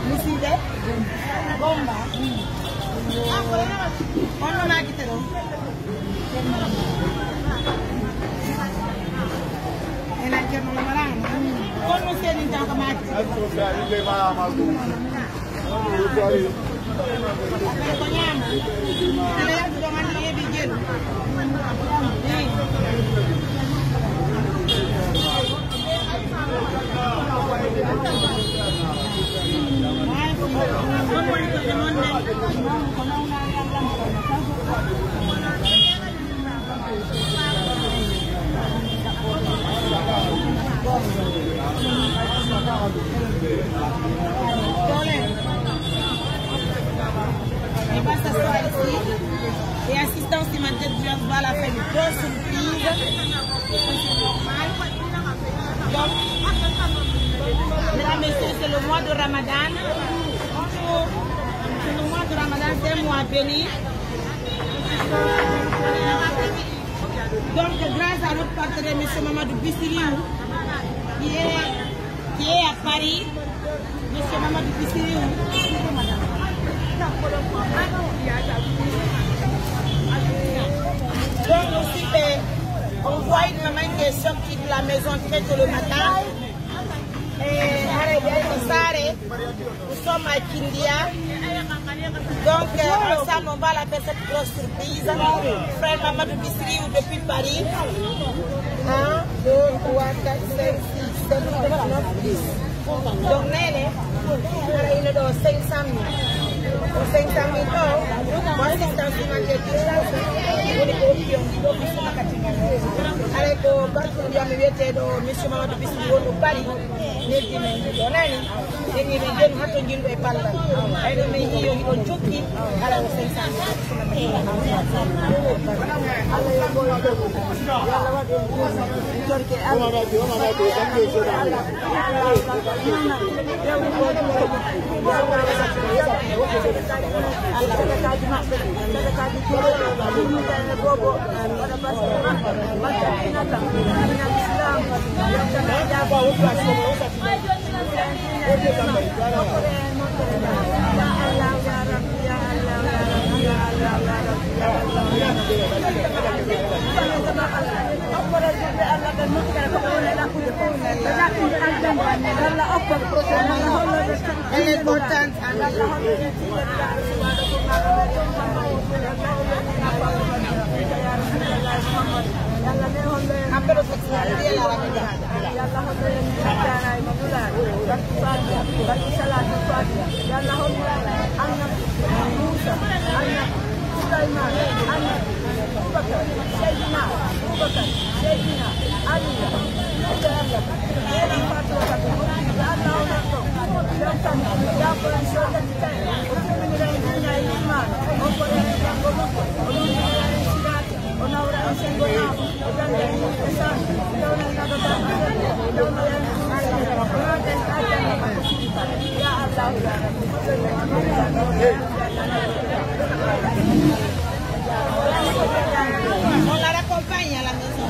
Miside? Bomba? Ono nakitero? Ena kerno la marana. Ono seni tanka maki. Konyama. Ana yangu ndo mani yebi jenu. Il va s'asseoir ici et assistance immédiate du va la faire une grosse surprise. C'est normal. Donc, mesdames et messieurs, c'est le mois de Ramadan. C'est le mois de Ramadan, c'est un mois béni. Donc, grâce à notre partenaire, M. Mamadou Bissiriou, qui est à Paris, M. Mamadou Bissiriou. Donc aussi, on voit une maman qui est sortie de la maison très tôt le matin. Nous sommes à Kindia. Donc ensemble on va la faire cette grosse surprise. Frère Mamadou Bissiriou depuis Paris. 1, 2, 3, 4, 5, 6, 7, 8, 9, 10. Donc Nene, il est dans 500 000. Pour 500 000 euros, moi assistance immédiate du avec le partenaire de M. Mamadou Bissiriou au Paris. Donc on la raccompagna alla maison.